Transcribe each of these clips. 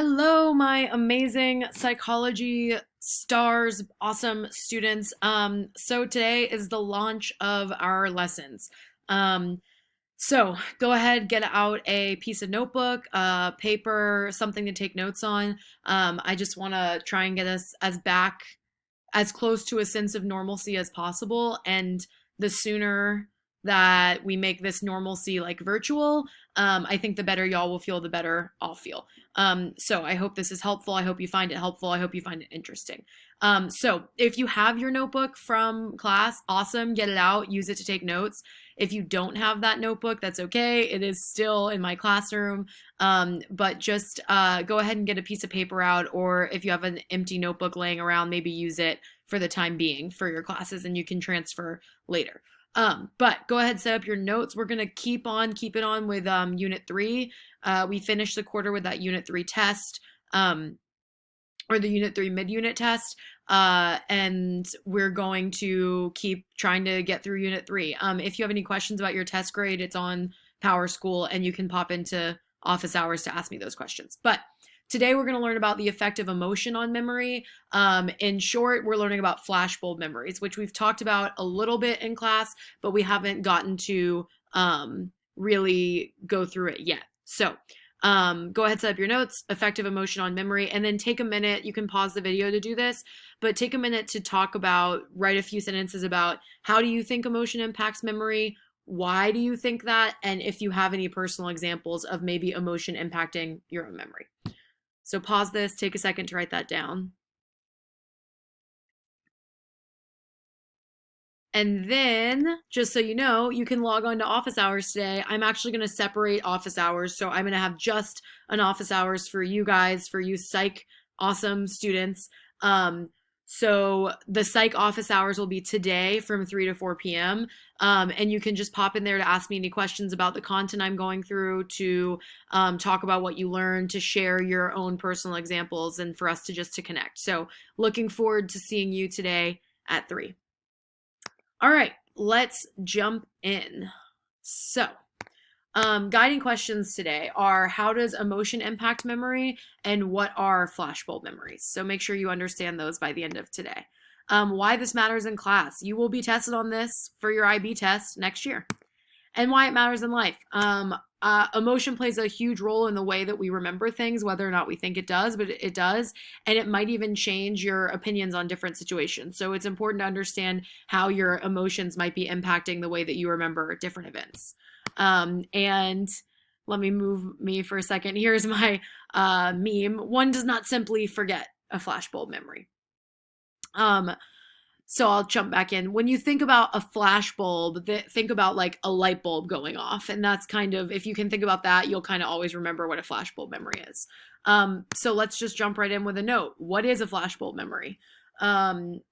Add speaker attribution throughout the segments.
Speaker 1: Hello, my amazing psychology stars, awesome students. So today is the launch of our lessons. Um, so go ahead, get out a piece of notebook, paper, something to take notes on. I just want to try and get us as close to a sense of normalcy as possible. And the sooner that we make this normalcy like virtual, I think the better y'all will feel, the better I'll feel. So I hope this is helpful. I hope you find it helpful. I hope you find it interesting. So if you have your notebook from class, awesome, get it out, use it to take notes. If you don't have that notebook, that's okay. It is still in my classroom. But just go ahead and get a piece of paper out, or if you have an empty notebook laying around, maybe use it for the time being for your classes and you can transfer later. But go ahead, set up your notes. We're going to keep it on with Unit 3. We finished the quarter with that Unit 3 test, or the Unit 3 mid-unit test, and we're going to keep trying to get through Unit 3. If you have any questions about your test grade, it's on PowerSchool, and you can pop into office hours to ask me those questions. But today we're going to learn about the effect of emotion on memory. In short, we're learning about flashbulb memories, which we've talked about a little bit in class, but we haven't gotten to really go through it yet. So go ahead, set up your notes, effective emotion on memory, and then take a minute. You can pause the video to do this, but take a minute to write a few sentences about how do you think emotion impacts memory? Why do you think that? And if you have any personal examples of maybe emotion impacting your own memory. So pause this, take a second to write that down. And then, just so you know, you can log on to office hours today. I'm actually going to separate office hours. So I'm going to have just an office hours for you guys, for you psych awesome students. So the psych office hours will be today from 3 to 4 p.m. And you can just pop in there to ask me any questions about the content I'm going through, to talk about what you learned, to share your own personal examples, and for us to connect. So looking forward to seeing you today at 3. All right, let's jump in. So, guiding questions today are: how does emotion impact memory, and what are flashbulb memories? So make sure you understand those by the end of today. Why this matters in class. You will be tested on this for your IB test next year. And why it matters in life. Emotion plays a huge role in the way that we remember things, whether or not we think it does, but it does. And it might even change your opinions on different situations. So it's important to understand how your emotions might be impacting the way that you remember different events. And let me move me for a second. Here's my meme. One does not simply forget a flashbulb memory. So I'll jump back in. When you think about a flash bulb, think about like a light bulb going off. And that's kind of, if you can think about that, you'll kind of always remember what a flash bulb memory is. So let's just jump right in with a note. What is a flash bulb memory? Brown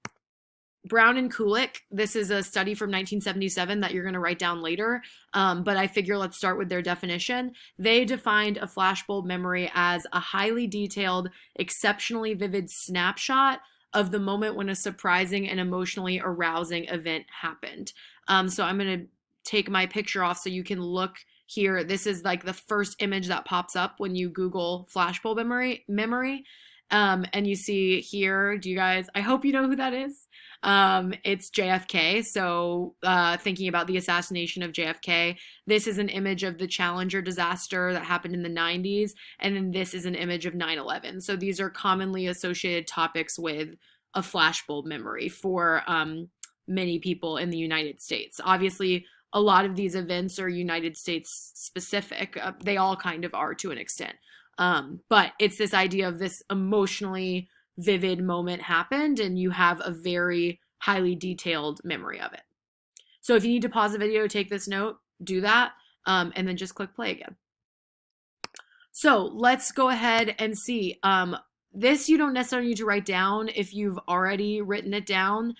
Speaker 1: and Kulik, this is a study from 1977 that you're going to write down later, but I figure let's start with their definition. They defined a flashbulb memory as a highly detailed, exceptionally vivid snapshot of the moment when a surprising and emotionally arousing event happened. So I'm going to take my picture off so you can look here. This is like the first image that pops up when you Google flashbulb memory. And you see here, do you guys, I hope you know who that is. It's JFK. So thinking about the assassination of JFK, this is an image of the Challenger disaster that happened in the 90s. And then this is an image of 9/11. So these are commonly associated topics with a flashbulb memory for many people in the United States. Obviously, a lot of these events are United States specific. They all kind of are to an extent. But it's this idea of this emotionally vivid moment happened and you have a very highly detailed memory of it. So if you need to pause the video, take this note, do that, and then just click play again. So let's go ahead and see. This you don't necessarily need to write down if you've already written it down,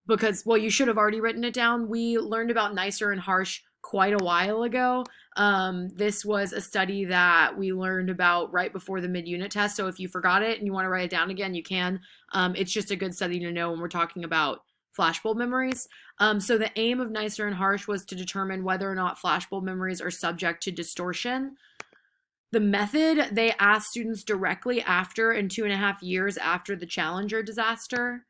Speaker 1: because, well, you should have already written it down. We learned about nicer and harsh quite a while ago. This was a study that we learned about right before the mid-unit test. So if you forgot it and you want to write it down again, you can. It's just a good study to know when we're talking about flashbulb memories. So the aim of nicer and harsh was to determine whether or not flashbulb memories are subject to distortion. The method, they asked students directly after and 2.5 years after the Challenger disaster.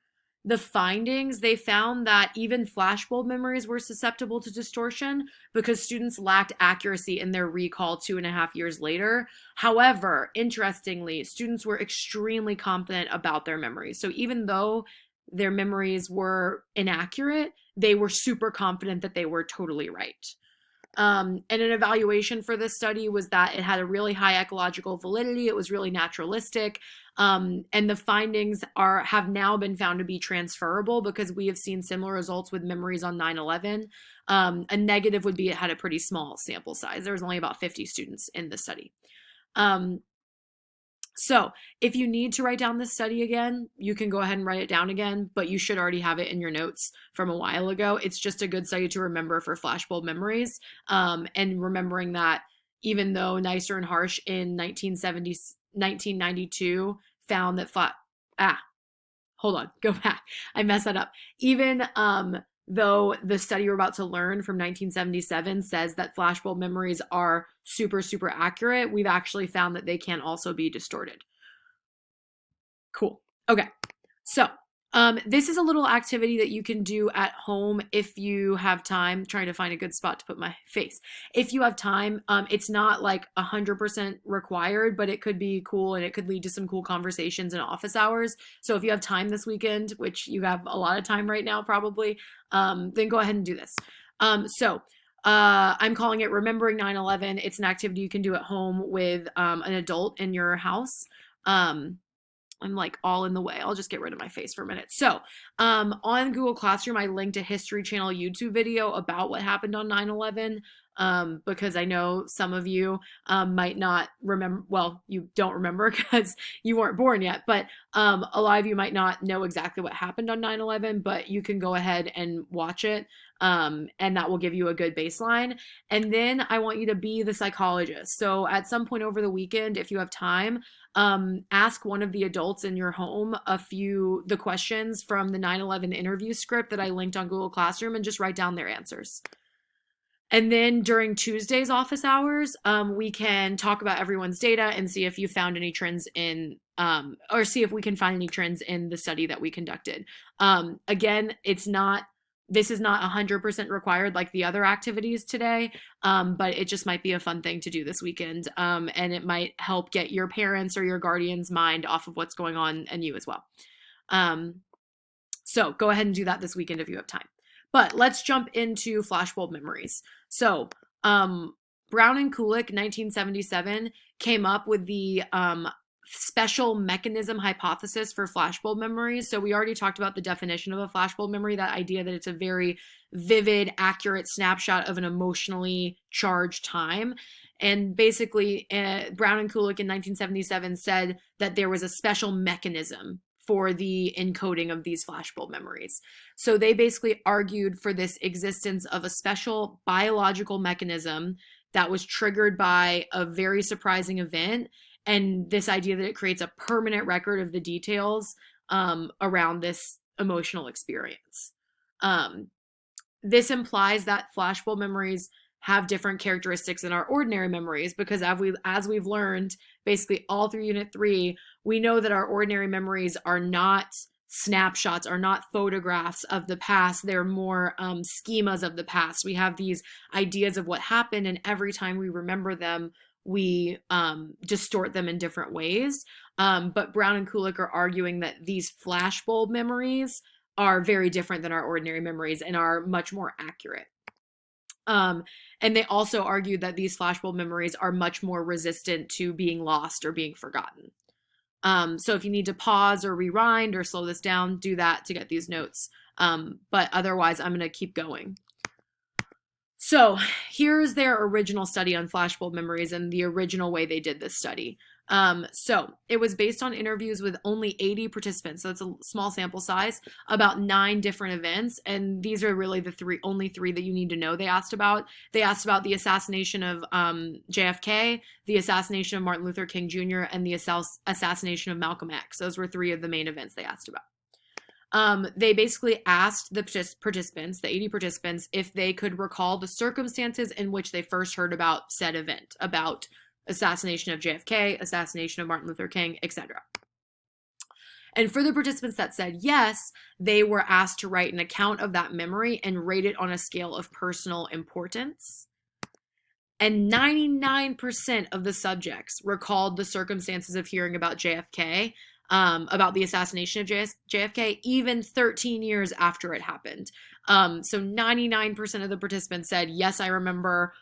Speaker 1: The findings, they found that even flashbulb memories were susceptible to distortion because students lacked accuracy in their recall 2.5 years later. However, interestingly, students were extremely confident about their memories. So even though their memories were inaccurate, they were super confident that they were totally right. And an evaluation for this study was that it had a really high ecological validity. It was really naturalistic. And the findings have now been found to be transferable because we have seen similar results with memories on 9/11. A negative would be it had a pretty small sample size. There was only about 50 students in the study. So if you need to write down this study again, you can go ahead and write it down again, but you should already have it in your notes from a while ago. It's just a good study to remember for flashbulb memories. And remembering that even though Neisser and Harsh in 1992 found that hold on, go back. I messed that up. Even though the study we're about to learn from 1977 says that flashbulb memories are super, super accurate, we've actually found that they can also be distorted. Cool. Okay. So this is a little activity that you can do at home if you have time. Trying to find a good spot to put my face. If you have time, it's not like 100% required, but it could be cool and it could lead to some cool conversations in office hours. So if you have time this weekend, which you have a lot of time right now probably, then go ahead and do this. I'm calling it Remembering 9/11. It's an activity you can do at home with an adult in your house. I'm like all in the way. I'll just get rid of my face for a minute. So on Google Classroom, I linked a History Channel YouTube video about what happened on 9/11 because I know some of you might not remember. Well, you don't remember because you weren't born yet, but a lot of you might not know exactly what happened on 9/11, but you can go ahead and watch it. And that will give you a good baseline. And then I want you to be the psychologist. So at some point over the weekend, if you have time, ask one of the adults in your home the questions from the 9/11 interview script that I linked on Google Classroom and just write down their answers. And then during Tuesday's office hours, we can talk about everyone's data and see if you found any trends or see if we can find any trends in the study that we conducted. Again, this is not 100% required like the other activities today, but it just might be a fun thing to do this weekend, and it might help get your parents or your guardian's mind off of what's going on and you as well. So go ahead and do that this weekend if you have time. But let's jump into flashbulb memories. So Brown and Kulik, 1977, came up with the special mechanism hypothesis for flashbulb memories. So we already talked about the definition of a flashbulb memory, that idea that it's a very vivid, accurate snapshot of an emotionally charged time. And basically, Brown and Kulik in 1977 said that there was a special mechanism for the encoding of these flashbulb memories. So they basically argued for this existence of a special biological mechanism that was triggered by a very surprising event, and this idea that it creates a permanent record of the details around this emotional experience. This implies that flashbulb memories have different characteristics than our ordinary memories, because as we've learned basically all through Unit 3, we know that our ordinary memories are not snapshots, are not photographs of the past. They're more schemas of the past. We have these ideas of what happened, and every time we remember them, we distort them in different ways. But Brown and Kulik are arguing that these flashbulb memories are very different than our ordinary memories and are much more accurate. And they also argued that these flashbulb memories are much more resistant to being lost or being forgotten. So if you need to pause or rewind or slow this down, do that to get these notes. But otherwise, I'm going to keep going. So here's their original study on flashbulb memories and the original way they did this study. So it was based on interviews with only 80 participants. So it's a small sample size, about 9 different events. And these are really the only three that you need to know they asked about. They asked about the assassination of JFK, the assassination of Martin Luther King Jr., and the assassination of Malcolm X. Those were 3 of the main events they asked about. They basically asked the participants, the 80 participants, if they could recall the circumstances in which they first heard about said event, about assassination of JFK, assassination of Martin Luther King, etc. And for the participants that said yes, they were asked to write an account of that memory and rate it on a scale of personal importance. And 99% of the subjects recalled the circumstances of hearing about JFK, about the assassination of JFK, even 13 years after it happened. So 99% of the participants said, yes, I remember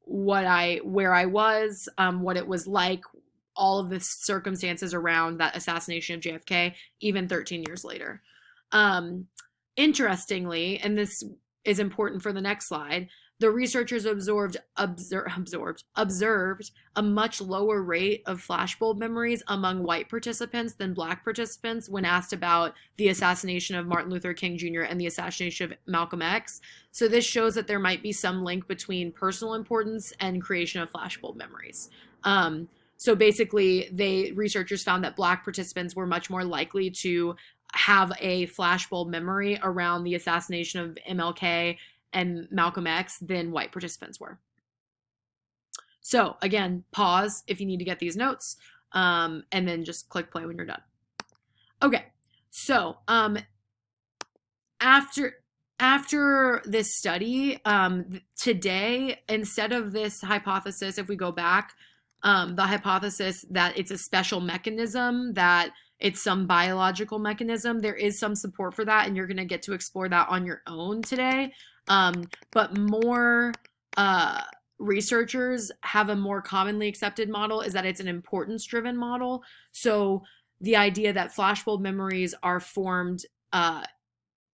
Speaker 1: where I was, what it was like, all of the circumstances around that assassination of JFK, even 13 years later. Interestingly, and this is important for the next slide, the researchers observed a much lower rate of flashbulb memories among white participants than black participants when asked about the assassination of Martin Luther King Jr. and the assassination of Malcolm X. So this shows that there might be some link between personal importance and creation of flashbulb memories. So basically, researchers found that black participants were much more likely to have a flashbulb memory around the assassination of MLK and Malcolm X than white participants were. So again, pause if you need to get these notes, and then just click play when you're done. Okay, so after this study, today, instead of this hypothesis, if we go back, the hypothesis that it's a special mechanism, that it's some biological mechanism, there is some support for that, and you're going to get to explore that on your own today. But more researchers have a more commonly accepted model is that it's an importance-driven model. So the idea that flashbulb memories are formed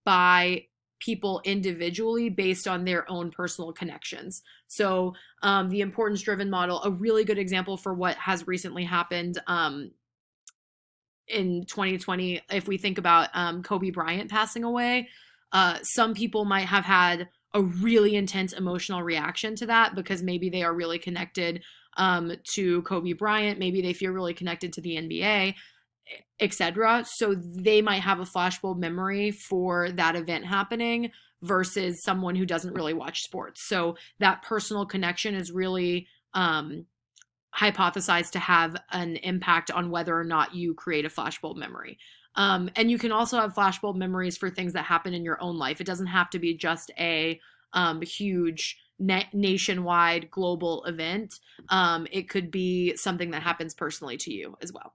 Speaker 1: by people individually based on their own personal connections. So the importance-driven model, a really good example for what has recently happened in 2020, if we think about Kobe Bryant passing away, some people might have had a really intense emotional reaction to that because maybe they are really connected to Kobe Bryant, maybe they feel really connected to the NBA, etc. So they might have a flashbulb memory for that event happening versus someone who doesn't really watch sports. So that personal connection is really hypothesized to have an impact on whether or not you create a flashbulb memory. And you can also have flashbulb memories for things that happen in your own life. It doesn't have to be just a huge nationwide global event. It could be something that happens personally to you as well.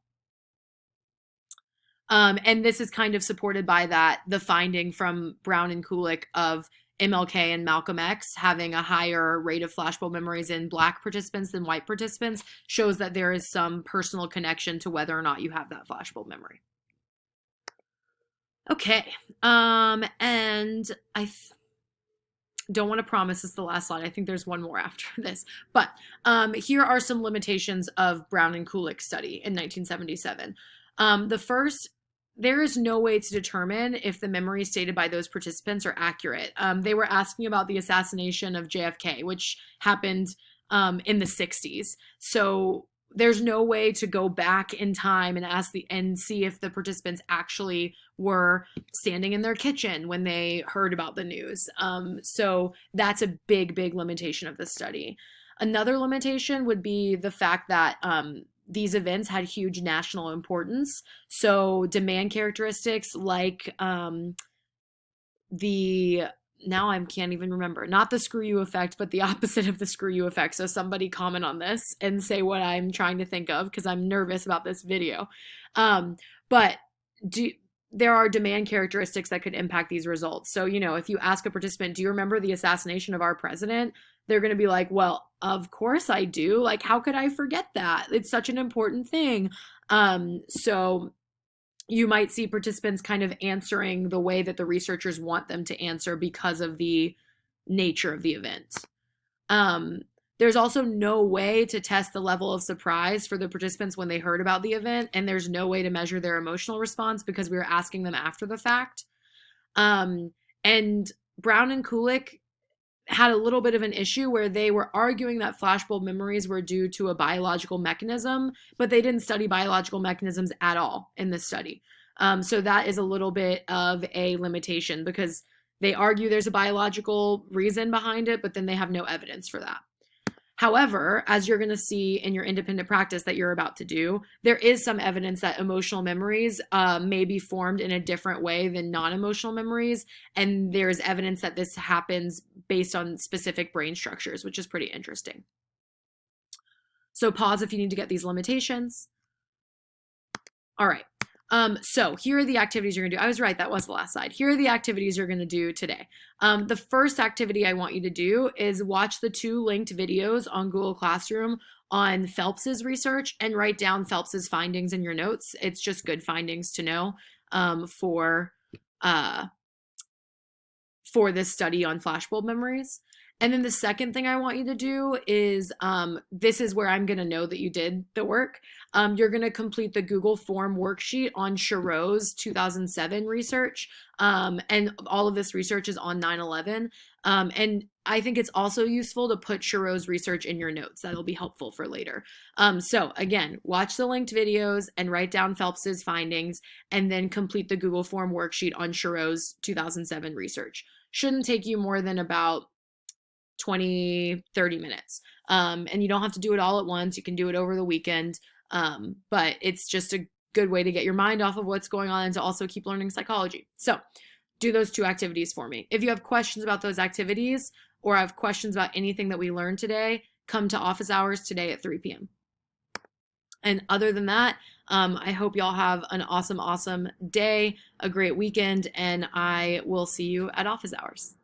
Speaker 1: And this is kind of supported by the finding from Brown and Kulik of MLK and Malcolm X having a higher rate of flashbulb memories in black participants than white participants, shows that there is some personal connection to whether or not you have that flashbulb memory. Okay, and I don't want to promise this is the last slide. I think there's one more after this. But here are some limitations of Brown and Kulik's study in 1977. The first, there is no way to determine if the memories stated by those participants are accurate. They were asking about the assassination of JFK, which happened in the 60s. So there's no way to go back in time and see if the participants actually were standing in their kitchen when they heard about the news. So that's a big, big limitation of the study. Another limitation would be the fact that these events had huge national importance. So demand characteristics like now I can't even remember, not the screw you effect, but the opposite of the screw you effect. So somebody comment on this and say what I'm trying to think of because I'm nervous about this video. But there are demand characteristics that could impact these results. So, if you ask a participant, do you remember the assassination of our president? They're going to be like, well, of course I do. Like, how could I forget that? It's such an important thing. So you might see participants kind of answering the way that the researchers want them to answer because of the nature of the event. There's also no way to test the level of surprise for the participants when they heard about the event, and there's no way to measure their emotional response because we were asking them after the fact. And Brown and Kulik had a little bit of an issue where they were arguing that flashbulb memories were due to a biological mechanism, but they didn't study biological mechanisms at all in this study. So that is a little bit of a limitation because they argue there's a biological reason behind it, but then they have no evidence for that. However, as you're going to see in your independent practice that you're about to do, there is some evidence that emotional memories may be formed in a different way than non-emotional memories. And there's evidence that this happens based on specific brain structures, which is pretty interesting. So pause if you need to get these limitations. All right. So here are the activities you're gonna do. I was right, that was the last slide. Here are the activities you're gonna do today. The first activity I want you to do is watch the 2 linked videos on Google Classroom on Phelps's research and write down Phelps's findings in your notes. It's just good findings to know for this study on flashbulb memories. And then the second thing I want you to do is, this is where I'm going to know that you did the work. You're going to complete the Google form worksheet on Sharot's 2007 research. And all of this research is on 9/11. And I think it's also useful to put Sharot's research in your notes. That'll be helpful for later. So again, watch the linked videos and write down Phelps's findings, and then complete the Google form worksheet on Sharot's 2007 research. Shouldn't take you more than about 20, 30 minutes. And you don't have to do it all at once. You can do it over the weekend. But it's just a good way to get your mind off of what's going on and to also keep learning psychology. So do those 2 activities for me. If you have questions about those activities or have questions about anything that we learned today, come to office hours today at 3 p.m. And other than that, I hope y'all have an awesome, awesome day, a great weekend, and I will see you at office hours.